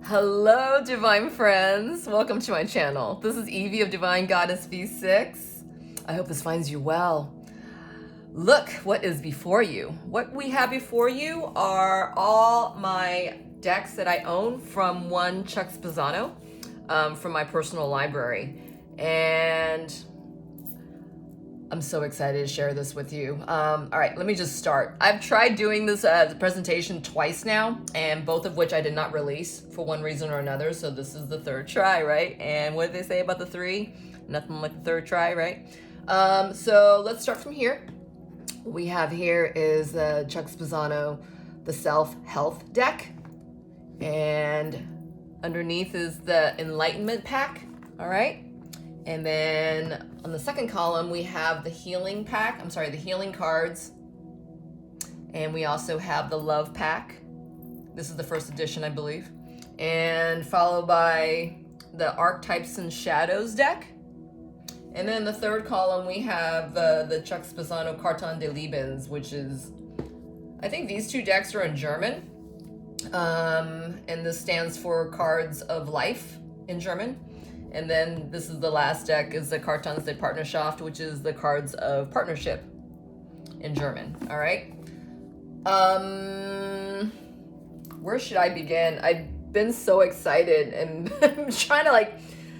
Hello, divine friends. Welcome to my channel. This is Evie of Divine Goddess V6. I hope this finds you well. Look what is before you. What we have before you are all my decks that I own from one Chuck Spezzano from my personal library. And I'm so excited to share this with you. All right, let me just start. I've tried doing this presentation twice now, and both of which I did not release for one reason or another. So this is the third try, right? And what did they say about the three? Nothing like the third try, right? So let's start from here. What we have here is Chuck Spezzano, the Self-Health deck. And underneath is the Enlightenment pack, all right? And then on the second column, we have the healing pack. The healing cards. And we also have the love pack. This is the first edition, I believe. And followed by the archetypes and shadows deck. And then the third column, we have the Chuck Spezzano Karten des Lebens, which is, I think these two decks are in German. And this stands for cards of life in German. And then this is the last deck, is the Kartens der Partnerschaft, which is the cards of partnership in German. All right. Where should I begin? I've been so excited and I'm trying to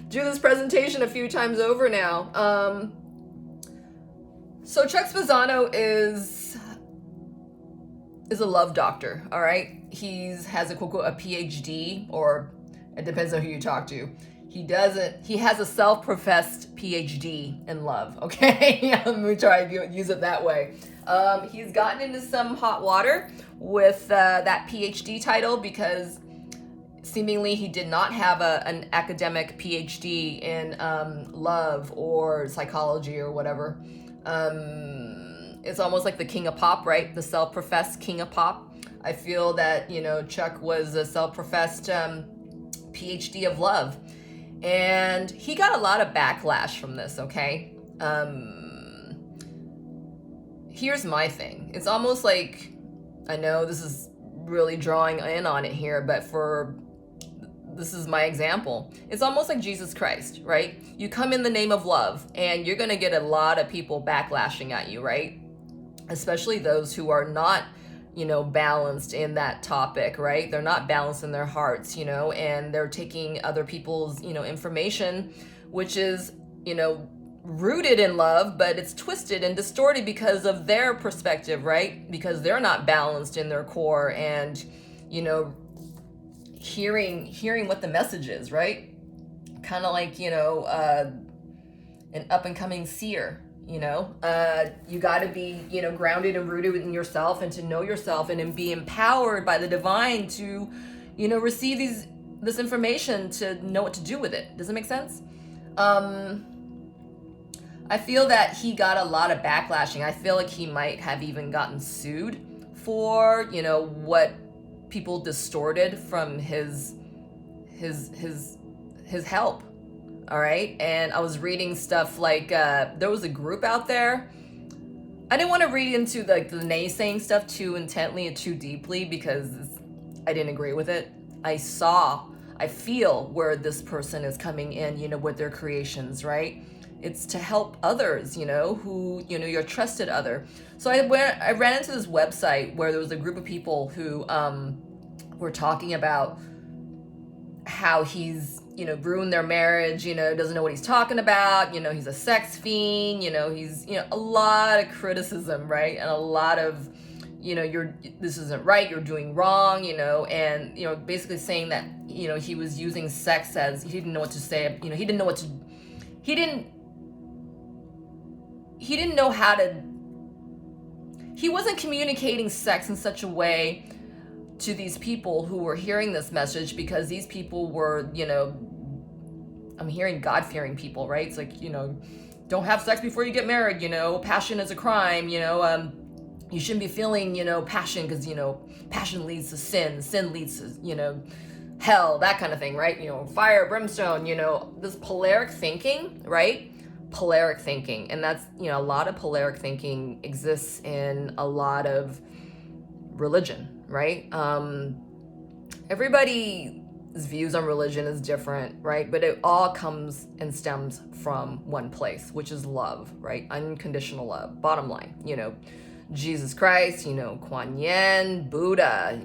do this presentation a few times over now. So Chuck Spezzano is a love doctor. All right. He has a quote, a PhD, or it depends on who you talk to. He has a self-professed PhD in love, okay? Let me try to use it that way. He's gotten into some hot water with that PhD title because seemingly he did not have an academic PhD in love or psychology or whatever. It's almost like the king of pop, right? The self-professed king of pop. I feel that, Chuck was a self-professed PhD of love. And he got a lot of backlash from this, okay? Here's my thing. It's almost like, I know this is really drawing in on it here, but this is my example. It's almost like Jesus Christ, right? You come in the name of love, and you're gonna get a lot of people backlashing at you, right? Especially those who are not balanced in that topic, right? They're not balanced in their hearts, and they're taking other people's, information, which is, rooted in love, but it's twisted and distorted because of their perspective, right? Because they're not balanced in their core and, hearing what the message is, right? Kind of like, an up and coming seer. You got to be, grounded and rooted in yourself and to know yourself and be empowered by the divine to, receive this information to know what to do with it. Does it make sense? I feel that he got a lot of backlashing. I feel like he might have even gotten sued for, what people distorted from his help. All right. And I was reading stuff like there was a group out there. I didn't want to read into the naysaying stuff too intently and too deeply because I didn't agree with it. I feel where this person is coming in, with their creations, right? It's to help others, who, your trusted other. So I ran into this website where there was a group of people who were talking about how he's ruined their marriage, doesn't know what he's talking about, he's a sex fiend, he's, a lot of criticism, right? And a lot of, this isn't right, you're doing wrong, and, basically saying that, he was using sex as, he didn't know what to say, he didn't know how to, he wasn't communicating sex in such a way to these people who were hearing this message, because these people were, I'm hearing God-fearing people, right? It's like, don't have sex before you get married, passion is a crime, you shouldn't be feeling, passion because, passion leads to sin leads to, hell, that kind of thing, right? Fire, brimstone, this polaric thinking, right? Polaric thinking. And that's, a lot of polaric thinking exists in a lot of religion, right? Everybody views on religion is different, right? But it all comes and stems from one place, which is love, right? Unconditional love. Bottom line, Jesus Christ, Kuan Yin, Buddha,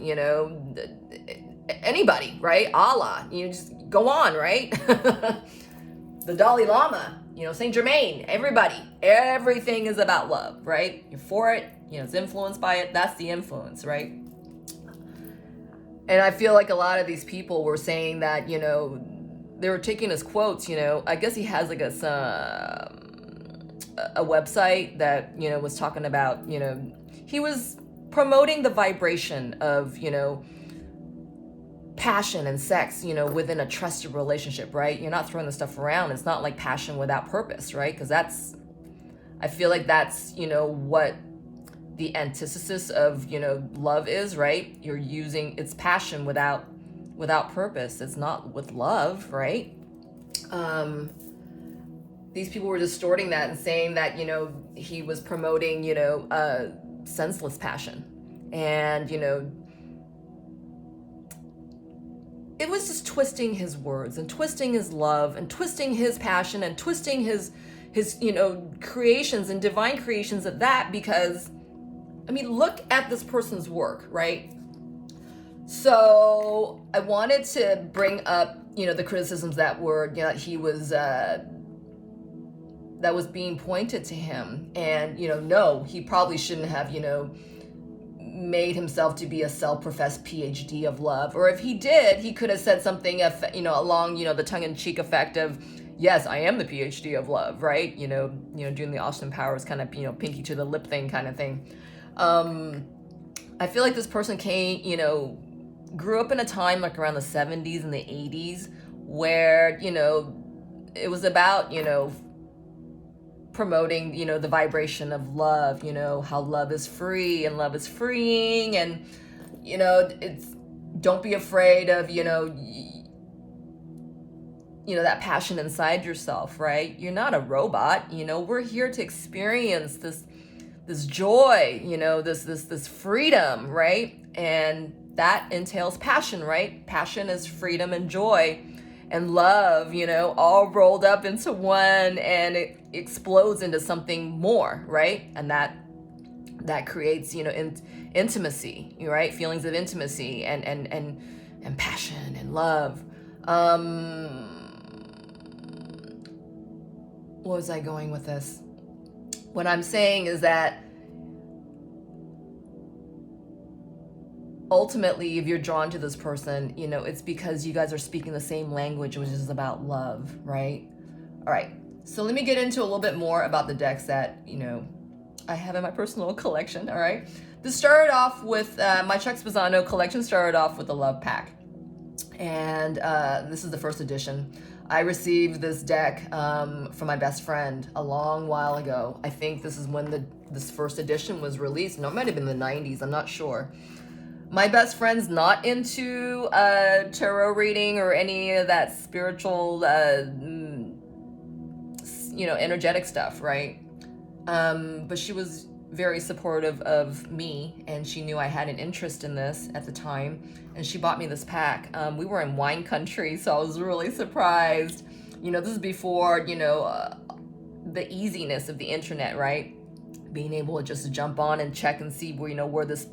anybody, right? Allah, just go on, right? The Dalai Lama, Saint Germain, everything is about love, right? You're for it, it's influenced by it. That's the influence, right? And I feel like a lot of these people were saying that, they were taking his quotes, I guess he has like a website that, was talking about, he was promoting the vibration of, passion and sex, within a trusted relationship, right? You're not throwing the stuff around. It's not like passion without purpose, right? Because I feel like that's, what the antithesis of, love is, right? You're using, it's passion without purpose. It's not with love, right? These people were distorting that and saying that, he was promoting, senseless passion. And, it was just twisting his words and twisting his love and twisting his passion and twisting his creations and divine creations of that, because, look at this person's work, right? So I wanted to bring up, the criticisms that were, that he was, that was being pointed to him. And, no, he probably shouldn't have, made himself to be a self-professed PhD of love. Or if he did, he could have said something, along, the tongue-in-cheek effect of, yes, I am the PhD of love, right? Doing the Austin Powers kind of, pinky to the lip thing kind of thing. I feel like this person grew up in a time like around the 70s and the 80s where, it was about, promoting, the vibration of love, how love is free and love is freeing. And, it's, don't be afraid of, that passion inside yourself, right? You're not a robot, we're here to experience this joy, this freedom, right? And that entails passion, right? Passion is freedom and joy and love, all rolled up into one, and it explodes into something more, right? And that creates, intimacy, right? Feelings of intimacy and passion and love. Where was I going with this? What I'm saying is that ultimately, if you're drawn to this person, it's because you guys are speaking the same language, which is about love, right? All right. So let me get into a little bit more about the decks that, I have in my personal collection, all right? This started off with, my Chuck Spezzano collection started off with the Love Pack. And this is the first edition. I received this deck from my best friend a long while ago. I think this is when this first edition was released. No, it might have been the 90s, I'm not sure. My best friend's not into tarot reading or any of that spiritual, energetic stuff, right? But she was very supportive of me, and she knew I had an interest in this at the time, and she bought me this pack. We were in wine country, so I was really surprised. This is before, the easiness of the internet, right? Being able to just jump on and check and see where this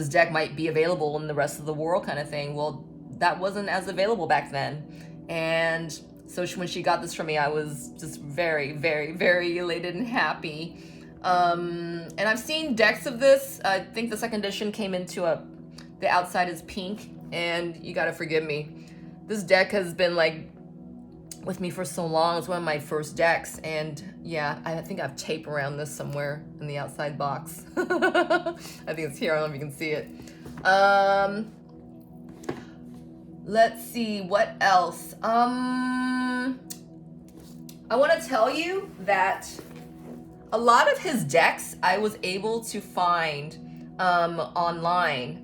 deck might be available in the rest of the world kind of thing. Well, that wasn't as available back then. And so when she got this from me, I was just very, very, very elated and happy. And I've seen decks of this. I think the second edition came into the outside is pink, and you gotta forgive me. This deck has been like with me for so long. It's one of my first decks, and yeah, I think I have tape around this somewhere in the outside box. I think it's here. I don't know if you can see it. Let's see what else. I want to tell you that a lot of his decks I was able to find online,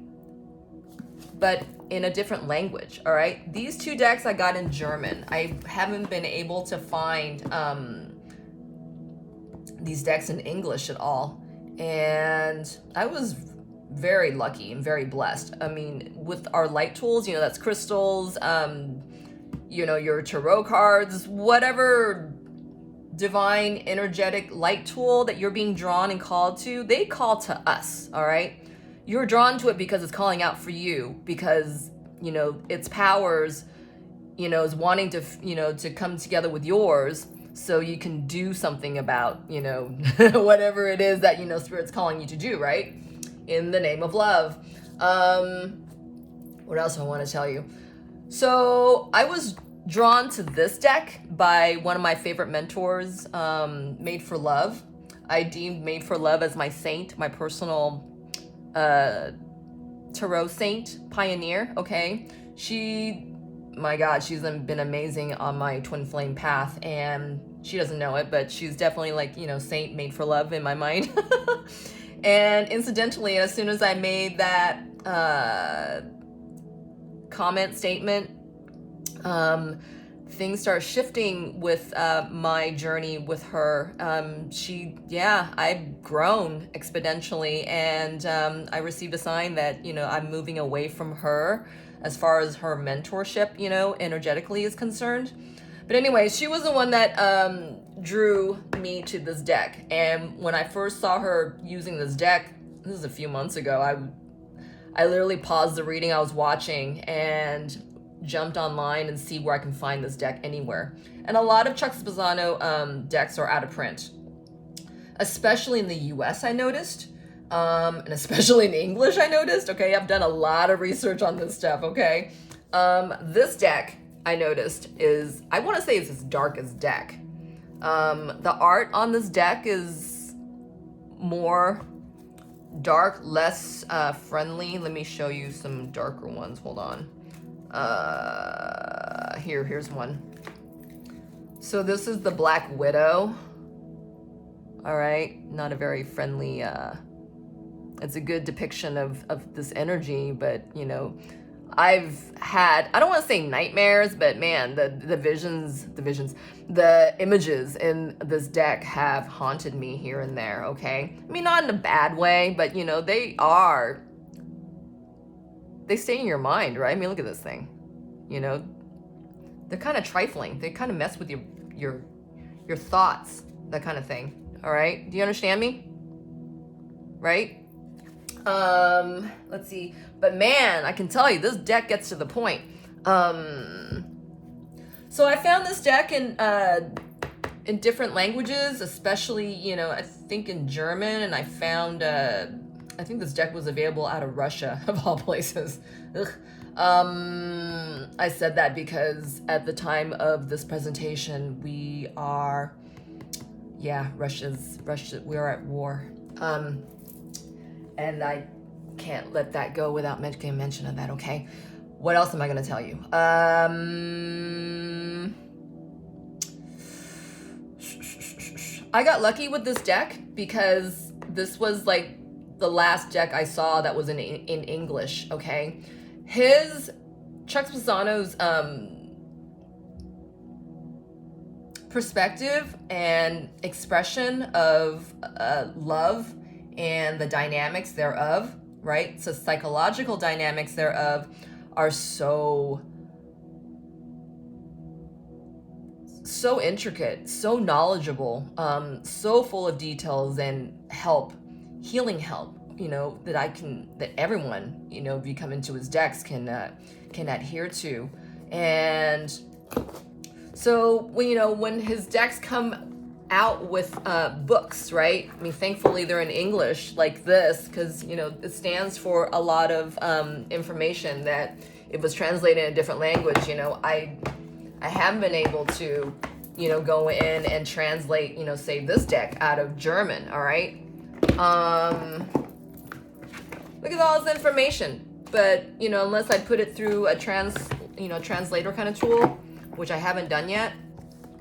but in a different language. All right, these two decks I got in German. I haven't been able to find these decks in English at all, and I was very lucky and very blessed. I mean, with our light tools, you know, that's crystals, you know, your tarot cards, whatever divine energetic light tool that you're being drawn and called to, they call to us, all right? You're drawn to it because it's calling out for you, because, you know, its powers, you know, is wanting to, you know, to come together with yours so you can do something about, you know, whatever it is that, you know, Spirit's calling you to do, right? In the name of love. What else I want to tell you? So I was drawn to this deck by one of my favorite mentors, Made for Love. I deemed Made for Love as my saint, my personal tarot saint, pioneer, okay? My God, she's been amazing on my twin flame path, and she doesn't know it, but she's definitely like, you know, saint made for love in my mind. And incidentally, as soon as I made that comment statement, things start shifting with my journey with her. I've grown exponentially, and I received a sign that, you know, I'm moving away from her as far as her mentorship, you know, energetically is concerned. But anyway, she was the one that drew me to this deck. And when I first saw her using this deck, this is a few months ago, I literally paused the reading I was watching and jumped online and see where I can find this deck anywhere. And a lot of Chuck Spezzano decks are out of print, especially in the US, I noticed. And especially in English, I noticed. Okay, I've done a lot of research on this stuff, okay? This deck, I noticed, is, I want to say it's his darkest deck. The art on this deck is more dark, less friendly. Let me show you some darker ones. Hold on. Here's one. So this is the Black Widow. All right, not a very friendly, it's a good depiction of this energy, but, you know, I've had, I don't want to say nightmares, but man, the images in this deck have haunted me here and there, okay? I mean, not in a bad way, but, you know, they stay in your mind, right? I mean, look at this thing, you know? They're kind of trifling. They kind of mess with your thoughts, that kind of thing, all right? Do you understand me? Right? Let's see. But man, I can tell you, this deck gets to the point. So I found this deck in different languages, especially, you know, I think in German, and I found, I think this deck was available out of Russia, of all places. Ugh. I said that because at the time of this presentation, we are at war. And I can't let that go without making mention of that, okay? What else am I going to tell you? I got lucky with this deck because this was like the last deck I saw that was in English, okay? Chuck Spezzano's perspective and expression of love and the dynamics thereof, right? So psychological dynamics thereof are so intricate, so knowledgeable, so full of details and healing help, you know, that everyone, you know, if you come into his decks can adhere to. And so when his decks come out with books, right? I mean, thankfully they're in English like this, because, you know, it stands for a lot of information that it was translated in a different language. You know, I haven't been able to, you know, go in and translate, you know, say this deck out of German, all right? Look at all this information. But, you know, unless I put it through a translator kind of tool, which I haven't done yet,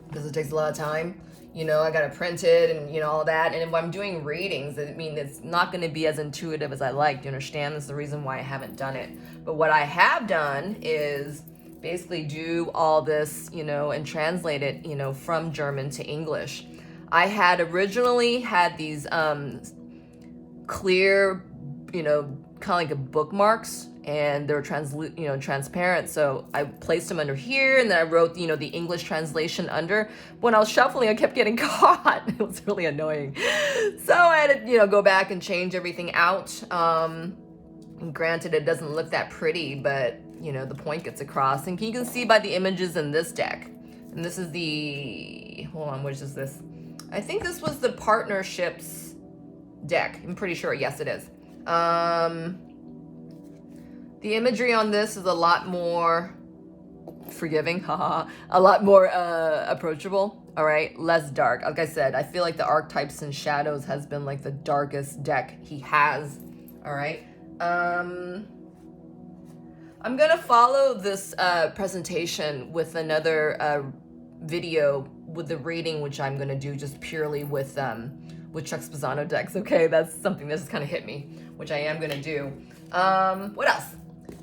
because it takes a lot of time. You know, I got to print it and, you know, all that. And when I'm doing readings, I mean, it's not going to be as intuitive as I like. Do you understand? That's the reason why I haven't done it. But what I have done is basically do all this, you know, and translate it, you know, from German to English. I had originally had these clear you know, kind of like a bookmarks, and they're transparent. So I placed them under here, and then I wrote, you know, the English translation under. When I was shuffling, I kept getting caught. It was really annoying. So I had to, you know, go back and change everything out. Granted, it doesn't look that pretty, but you know, the point gets across. And you can see by the images in this deck. And this is the, hold on, which is this? I think this was the partnerships deck. I'm pretty sure, yes it is. The imagery on this is a lot more forgiving, haha, a lot more approachable, all right, less dark. Like I said, I feel like the archetypes and shadows has been like the darkest deck he has, all right. I'm gonna follow this presentation with another video with the reading, which I'm gonna do just purely with Chuck Spezzano decks. Okay, that's something that just kind of hit me, which I am gonna do. What else?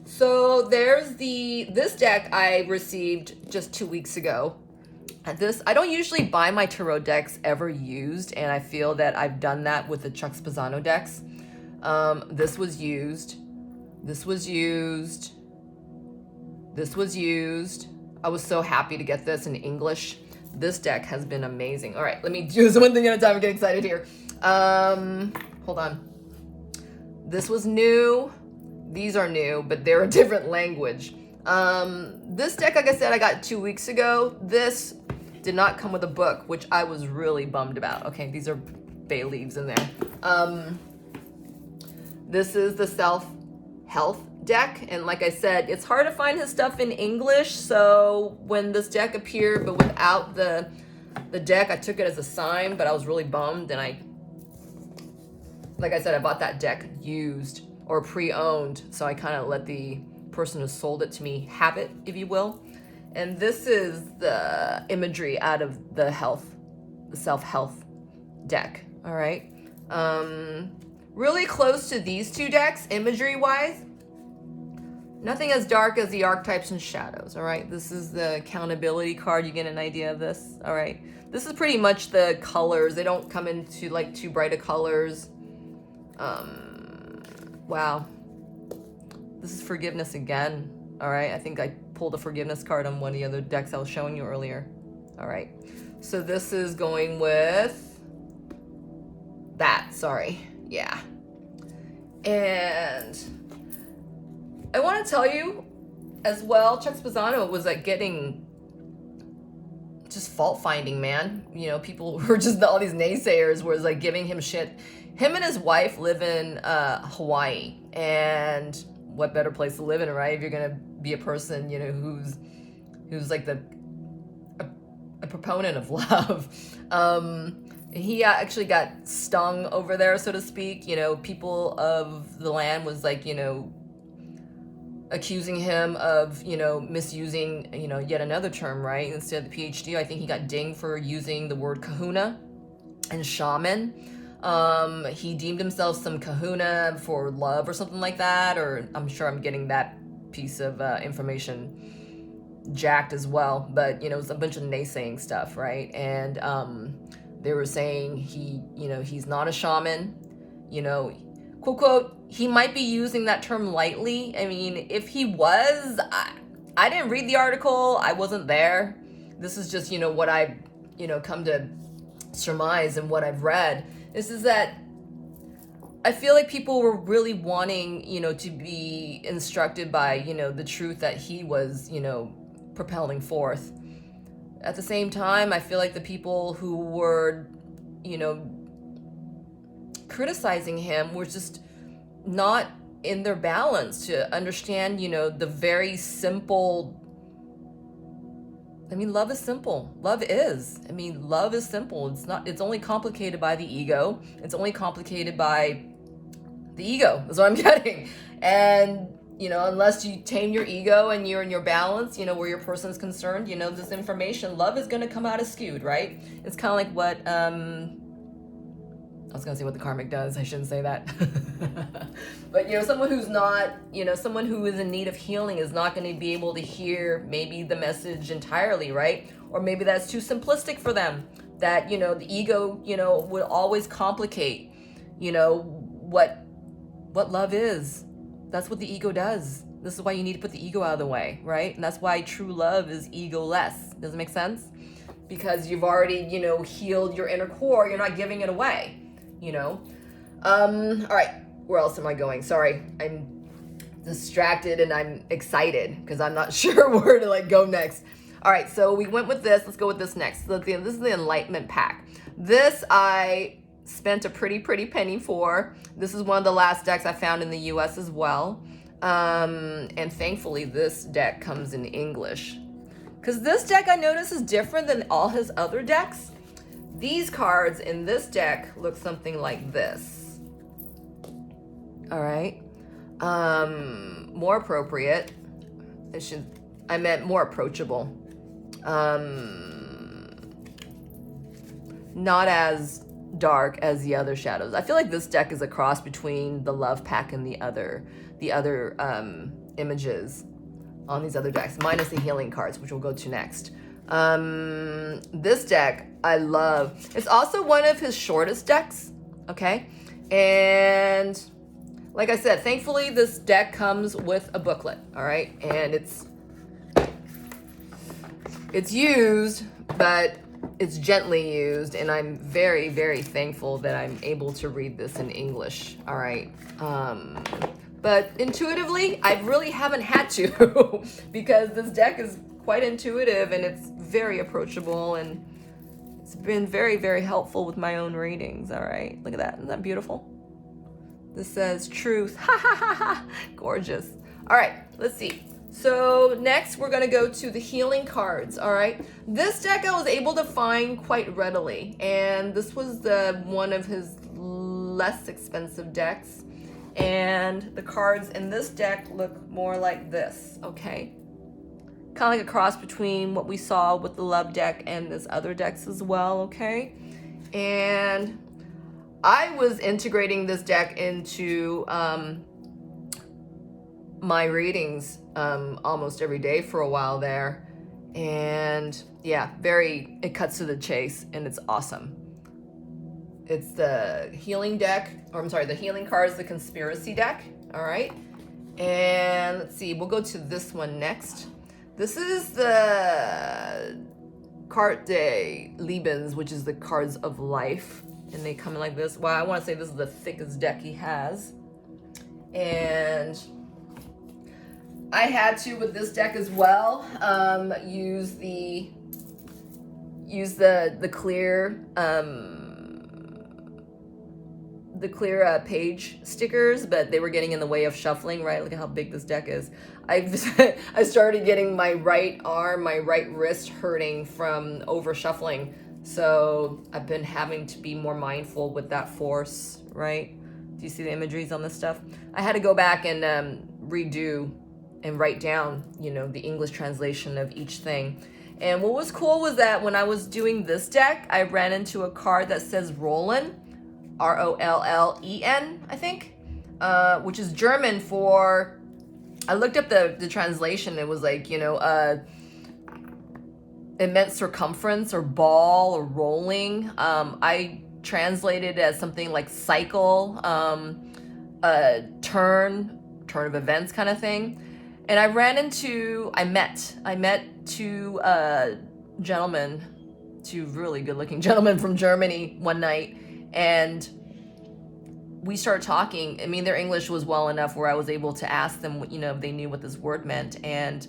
So there's this deck I received just 2 weeks ago. And this, I don't usually buy my tarot decks ever used, and I feel that I've done that with the Chuck Spezzano decks. This was used. This was used. This was used. I was so happy to get this in English. This deck has been amazing. All right, let me do this one thing at a time. I'm getting excited here. Hold on. This was new. These are new, but they're a different language. This deck, like I said, I got 2 weeks ago. This did not come with a book, which I was really bummed about. Okay, these are bay leaves in there. This is the self-health deck, and like I said, it's hard to find his stuff in English, so when this deck appeared but without the deck, I took it as a sign, but I was really bummed, and like I said, I bought that deck used or pre-owned, so I kind of let the person who sold it to me have it, if you will. And this is the imagery out of the self-health deck, all right? Really close to these two decks, imagery-wise. Nothing as dark as the archetypes and shadows, all right? This is the accountability card. You get an idea of this, all right? This is pretty much the colors. They don't come into like too bright of colors. Wow. This is forgiveness again, all right? I think I pulled a forgiveness card on one of the other decks I was showing you earlier, all right? So this is going with that, sorry, yeah. And I want to tell you as well, Chuck Spezzano was like getting just fault finding, man. You know, people were just, all these naysayers was like giving him shit. Him and his wife live in Hawaii, and what better place to live in, right? If you're gonna be a person, you know, who's like a proponent of love. He actually got stung over there, so to speak. You know, people of the land was like, you know, accusing him of, you know, misusing, you know, yet another term, right? Instead of the PhD, I think he got dinged for using the word kahuna and shaman. He deemed himself some kahuna for love or something like that, or I'm sure I'm getting that piece of information jacked as well, but you know, it's a bunch of naysaying stuff, right? And they were saying he's not a shaman, you know, quote quote, he might be using that term lightly. I mean, if he was, I didn't read the article, I wasn't there. This is just, you know, what I've, you know, come to surmise and what I've read. This is that I feel like people were really wanting, you know, to be instructed by, you know, the truth that he was, you know, propelling forth. At the same time, I feel like the people who were, you know, criticizing him were just not in their balance to understand, you know, the very simple. I mean, love is simple. Love is. I mean, love is simple. It's only complicated by the ego. It's only complicated by the ego, is what I'm getting. And, you know, unless you tame your ego and you're in your balance, you know, where your person's concerned, you know, this information, love is going to come out as skewed, right? It's kind of like what, I was going to say what the karmic does. I shouldn't say that. But, you know, someone who's not, you know, someone who is in need of healing is not going to be able to hear maybe the message entirely, right? Or maybe that's too simplistic for them. That, you know, the ego, you know, will always complicate, you know, what what love is. That's what the ego does. This is why you need to put the ego out of the way, right? And that's why true love is ego-less. Does it make sense? Because you've already, you know, healed your inner core. You're not giving it away, you know? All right, where else am I going? Sorry, I'm distracted and I'm excited because I'm not sure where to like go next. All right, so we went with this. Let's go with this next. So this is the Enlightenment Pack. This I spent a pretty penny for. This is one of the last decks I found in the US as well. And thankfully this deck comes in English. Because this deck I notice is different than all his other decks. These cards in this deck look something like this. All right. More appropriate. I meant more approachable. Not as dark as the other shadows. I feel like this deck is a cross between the Love Pack and the other images on these other decks, minus the healing cards, which we'll go to next. This deck I love. It's also one of his shortest decks, okay? And like I said, thankfully this deck comes with a booklet, all right? And it's used, but it's gently used, and I'm very thankful that I'm able to read this in English, all right? But intuitively, I really haven't had to because this deck is quite intuitive and it's very approachable, and it's been very helpful with my own readings, all right? Look at that, isn't that beautiful? This says truth, ha ha ha ha, gorgeous. All right, let's see. So next we're gonna go to the healing cards, all right? This deck I was able to find quite readily, and this was one of his less expensive decks. And the cards in this deck look more like this, okay? Kind of like a cross between what we saw with the Love deck and this other decks as well, okay? And I was integrating this deck into my readings almost every day for a while there. And yeah, it cuts to the chase and it's awesome. It's the healing deck, or I'm sorry, the healing cards, the conspiracy deck, all right? And let's see, we'll go to this one next. This is the Carte de Lebens, which is the cards of life. And they come in like this. Well, I want to say this is the thickest deck he has. And I had to, with this deck as well, use the clear page stickers, but they were getting in the way of shuffling, right? Look at how big this deck is. I started getting my right arm, my right wrist hurting from over shuffling. So I've been having to be more mindful with that force, right? Do you see the imageries on this stuff? I had to go back and redo and write down, you know, the English translation of each thing. And what was cool was that when I was doing this deck, I ran into a card that says Rollen, R-O-L-L-E-N, I think, which is German for, I looked up the translation. It was like, you know, it meant circumference or ball or rolling. I translated it as something like cycle, turn of events kind of thing. And I met two gentlemen, two really good looking gentlemen from Germany one night. And we started talking. I mean, their English was well enough where I was able to ask them, you know, if they knew what this word meant. And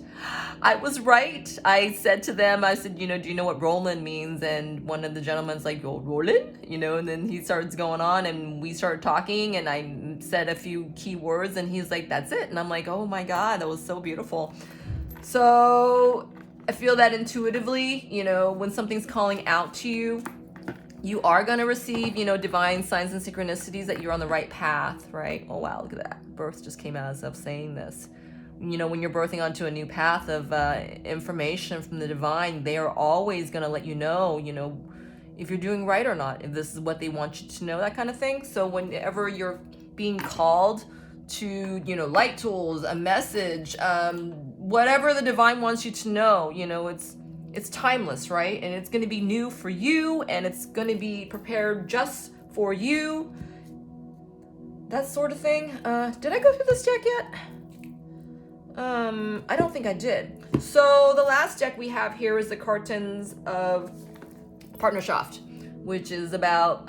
I was right. I said to them, I said, you know, do you know what Roland means? And one of the gentlemen's like, oh, Roland? You know, and then he starts going on and we started talking and I said a few key words and he's like, that's it. And I'm like, oh my God, that was so beautiful. So I feel that intuitively, you know, when something's calling out to you, you are going to receive, you know, divine signs and synchronicities that you're on the right path, right? Oh, wow, look at that. Birth just came out as of saying this. You know, when you're birthing onto a new path of information from the divine, they are always going to let you know, if you're doing right or not, if this is what they want you to know, that kind of thing. So whenever you're being called to, you know, light tools, a message, whatever the divine wants you to know, you know, it's timeless, right? And it's going to be new for you and it's going to be prepared just for you. that sort of thing. Did I go through this deck yet? I don't think I did. So the last deck we have here is the Cartons of Partnerschaft, which is about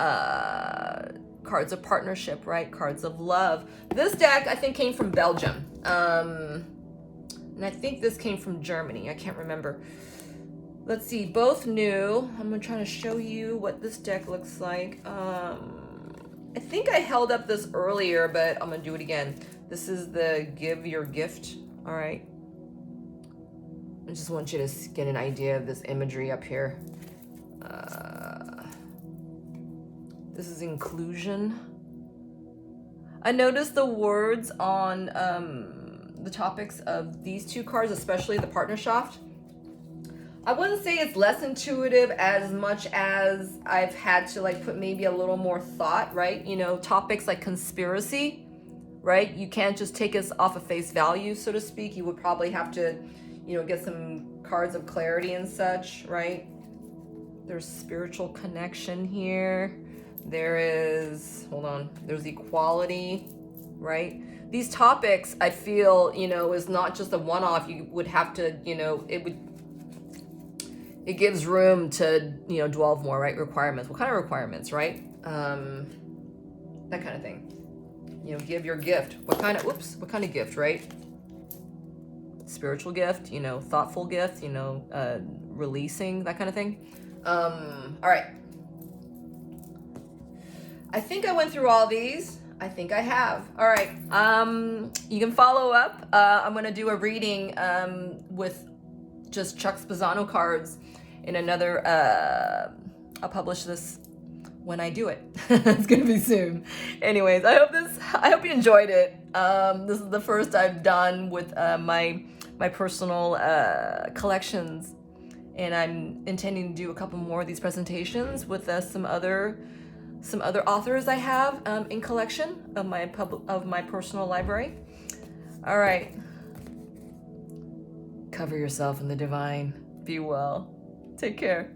cards of partnership, right? Cards of love. This deck, I think, came from Belgium. And I think this came from Germany. I can't remember. Let's see, both new. I'm gonna try to show you what this deck looks like. I think I held up this earlier, but I'm gonna do it again. This is the Give Your Gift, all right? I just want you to get an idea of this imagery up here. This is inclusion. I noticed the words on the topics of these two cards, especially the Partnerschaft. I wouldn't say it's less intuitive as much as I've had to like put maybe a little more thought, right? You know, topics like conspiracy, right? You can't just take us off of face value, so to speak. You would probably have to, you know, get some cards of clarity and such, right? There's spiritual connection here. There is, hold on, there's equality, right? These topics, I feel, you know, is not just a one-off. You would have to, you know, it gives room to, you know, delve more, right? Requirements. What kind of requirements, right? That kind of thing. You know, give your gift. What kind of gift, right? Spiritual gift, you know, thoughtful gift, you know, releasing, that kind of thing. All right. I think I went through all these. I think I have. All right. You can follow up. I'm going to do a reading with just Chuck Spezzano cards in another, I'll publish this when I do it. It's gonna be soon. Anyways, I hope you enjoyed it. This is the first I've done with my personal collections, and I'm intending to do a couple more of these presentations with some other authors I have in collection of my personal library. All right. Cover yourself in the divine. Be well. Take care.